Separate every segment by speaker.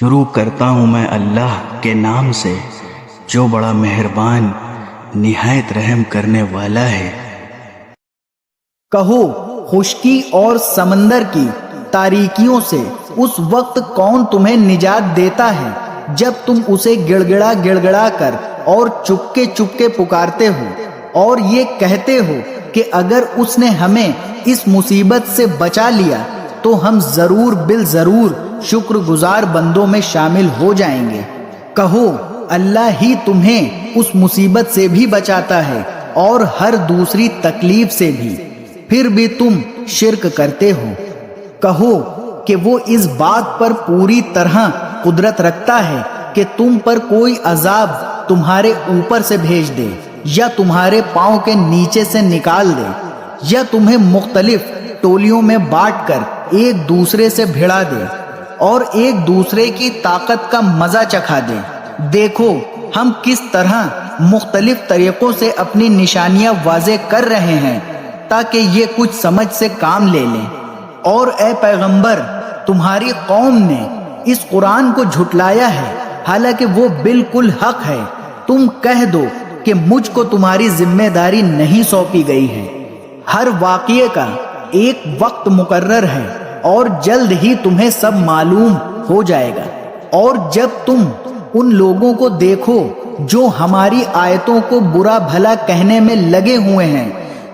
Speaker 1: شروع کرتا ہوں میں اللہ کے نام سے جو بڑا مہربان نہایت رحم کرنے والا ہے۔
Speaker 2: کہو خشکی اور سمندر کی تاریکیوں سے اس وقت کون تمہیں نجات دیتا ہے جب تم اسے گڑ گڑا کر اور چپکے پکارتے ہو اور یہ کہتے ہو کہ اگر اس نے ہمیں اس مصیبت سے بچا لیا تو ہم ضرور شکر گزار بندوں میں شامل ہو جائیں گے۔ کہو اللہ ہی تمہیں اس مصیبت سے بھی بچاتا ہے اور ہر دوسری تکلیف سے بھی، پھر بھی تم شرک کرتے ہو۔ کہو کہ وہ اس بات پر پوری طرح قدرت رکھتا ہے کہ تم پر کوئی عذاب تمہارے اوپر سے بھیج دے یا تمہارے پاؤں کے نیچے سے نکال دے یا تمہیں مختلف ٹولیوں میں بانٹ کر ایک دوسرے سے بھڑا دے اور ایک دوسرے کی طاقت کا مزہ چکھا دے۔ دیکھو ہم کس طرح مختلف طریقوں سے اپنی نشانیاں واضح کر رہے ہیں تاکہ یہ کچھ سمجھ سے کام لے لیں۔ اور اے پیغمبر، تمہاری قوم نے اس قرآن کو جھٹلایا ہے حالانکہ وہ بالکل حق ہے۔ تم کہہ دو کہ مجھ کو تمہاری ذمہ داری نہیں سونپی گئی ہے۔ ہر واقعے کا ایک وقت مقرر ہے اور جلد ہی تمہیں سب معلوم ہو جائے گا۔ اور جب تم ان لوگوں کو دیکھو جو ہماری آیتوں کو برا بھلا کہنے میں لگے ہوئے ہیں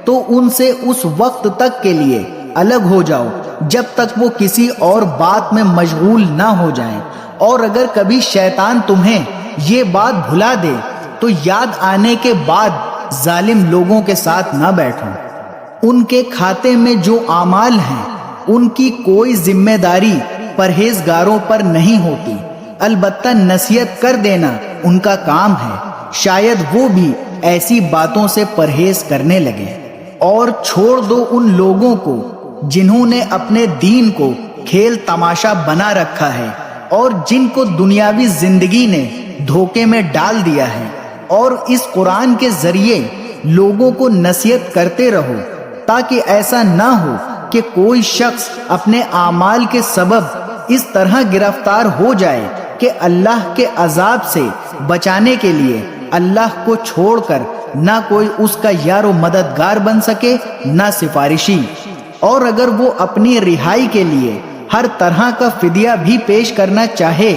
Speaker 2: تو ان سے اس وقت تک کے لیے الگ ہو جاؤ جب تک وہ کسی اور بات میں مشغول نہ ہو جائیں۔ اور اگر کبھی شیطان تمہیں یہ بات بھلا دے تو یاد آنے کے بعد ظالم لوگوں کے ساتھ نہ بیٹھو۔ ان کے کھاتے میں جو اعمال ہیں ان کی کوئی ذمہ داری پرہیزگاروں پر نہیں ہوتی، البتہ نصیحت کر دینا ان کا کام ہے، شاید وہ بھی ایسی باتوں سے پرہیز کرنے لگے۔ اور چھوڑ دو ان لوگوں کو جنہوں نے اپنے دین کو کھیل تماشا بنا رکھا ہے اور جن کو دنیاوی زندگی نے دھوکے میں ڈال دیا ہے، اور اس قرآن کے ذریعے لوگوں کو نصیحت کرتے رہو تاکہ ایسا نہ ہو کہ کوئی شخص اپنے اعمال کے سبب اس طرح گرفتار ہو جائے کہ اللہ کے عذاب سے بچانے کے لیے اللہ کو چھوڑ کر نہ کوئی اس کا یار و مددگار بن سکے نہ سفارشی۔ اور اگر وہ اپنی رہائی کے لیے ہر طرح کا فدیہ بھی پیش کرنا چاہے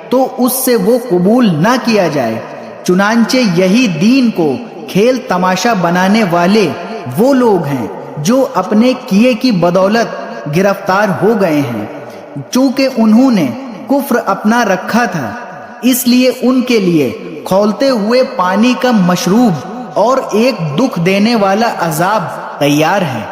Speaker 2: تو اس سے وہ قبول نہ کیا جائے۔ چنانچہ یہی دین کو کھیل تماشا بنانے والے وہ لوگ ہیں جو اپنے کیے کی بدولت گرفتار ہو گئے ہیں۔ چونکہ انہوں نے کفر اپنا رکھا تھا اس لیے ان کے لیے کھولتے ہوئے پانی کا مشروب اور ایک دکھ دینے والا عذاب تیار ہے۔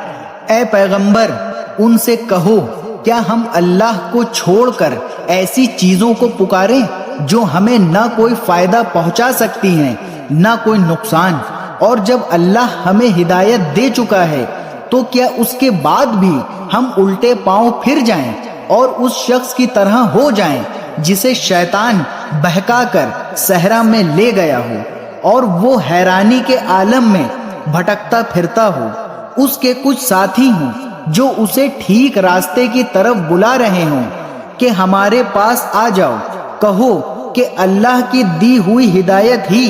Speaker 2: اے پیغمبر، ان سے کہو کیا ہم اللہ کو چھوڑ کر ایسی چیزوں کو پکاریں جو ہمیں نہ کوئی فائدہ پہنچا سکتی ہیں نہ کوئی نقصان؟ اور جب اللہ ہمیں ہدایت دے چکا ہے تو کیا اس کے بعد بھی ہم الٹے پاؤں پھر جائیں اور اس شخص کی طرح ہو جائیں جسے شیطان بہکا کر صحرا میں لے گیا ہو اور وہ حیرانی کے عالم میں بھٹکتا پھرتا ہو، اس کے کچھ ساتھی ہوں جو اسے ٹھیک راستے کی طرف بلا رہے ہوں کہ ہمارے پاس آ جاؤ۔ کہو کہ اللہ کی دی ہوئی ہدایت ہی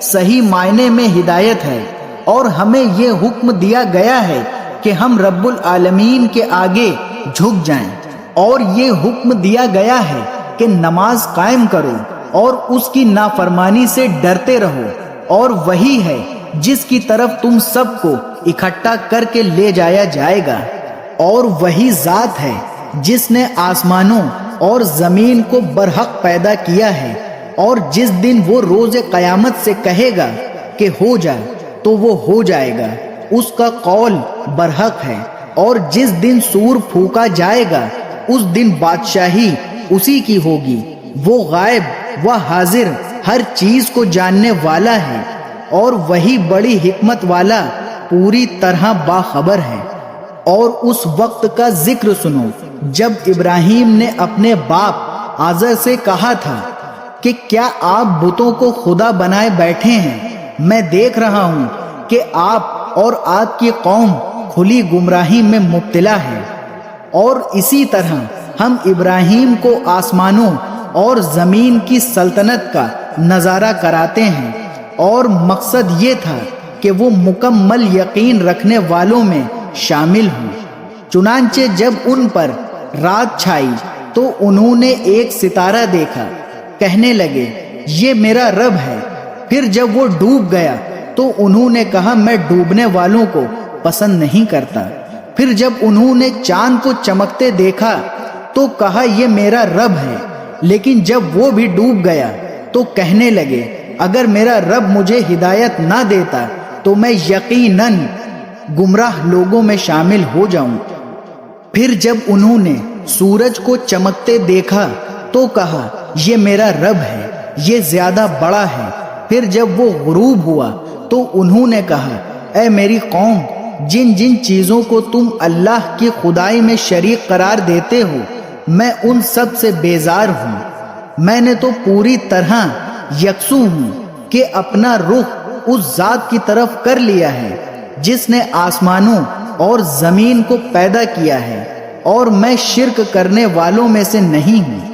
Speaker 2: صحیح معنی میں ہدایت ہے، اور ہمیں یہ حکم دیا گیا ہے کہ ہم رب العالمین کے آگے جھک جائیں، اور یہ حکم دیا گیا ہے کہ نماز قائم کرو اور اس کی نافرمانی سے ڈرتے رہو، اور وہی ہے جس کی طرف تم سب کو اکٹھا کر کے لے جایا جائے گا۔ اور وہی ذات ہے جس نے آسمانوں اور زمین کو برحق پیدا کیا ہے، اور جس دن وہ روز قیامت سے کہے گا کہ ہو جا تو وہ ہو جائے گا، اس کا قول برحق ہے۔ اور جس دن سور پھونکا جائے گا اس دن بادشاہی اسی کی ہوگی، وہ غائب و حاضر ہر چیز کو جاننے والا ہے، اور وہی بڑی حکمت والا پوری طرح باخبر ہے۔ اور اس وقت کا ذکر سنو جب ابراہیم نے اپنے باپ آزر سے کہا تھا کہ کیا آپ بتوں کو خدا بنائے بیٹھے ہیں؟ میں دیکھ رہا ہوں کہ آپ اور آپ کی قوم کھلی گمراہی میں مبتلا ہے۔ اور اسی طرح ہم ابراہیم کو آسمانوں اور زمین کی سلطنت کا نظارہ کراتے ہیں، اور مقصد یہ تھا کہ وہ مکمل یقین رکھنے والوں میں شامل ہوں۔ چنانچہ جب ان پر رات چھائی تو انہوں نے ایک ستارہ دیکھا، کہنے لگے یہ میرا رب ہے۔ پھر جب وہ ڈوب گیا تو انہوں نے کہا میں ڈوبنے والوں کو پسند نہیں کرتا۔ پھر جب انہوں نے چاند کو چمکتے دیکھا تو کہا یہ میرا رب ہے۔ لیکن جب وہ بھی ڈوب گیا تو کہنے لگے اگر میرا رب مجھے ہدایت نہ دیتا تو میں یقیناً گمراہ لوگوں میں شامل ہو جاؤں۔ پھر جب انہوں نے سورج کو چمکتے دیکھا تو کہا یہ میرا رب ہے، یہ زیادہ بڑا ہے۔ پھر جب وہ غروب ہوا تو انہوں نے کہا اے میری قوم، جن جن چیزوں کو تم اللہ کی خدائی میں شریک قرار دیتے ہو میں ان سب سے بیزار ہوں۔ میں نے تو پوری طرح یکسو ہوں کہ اپنا رخ اس ذات کی طرف کر لیا ہے جس نے آسمانوں اور زمین کو پیدا کیا ہے، اور میں شرک کرنے والوں میں سے نہیں ہوں۔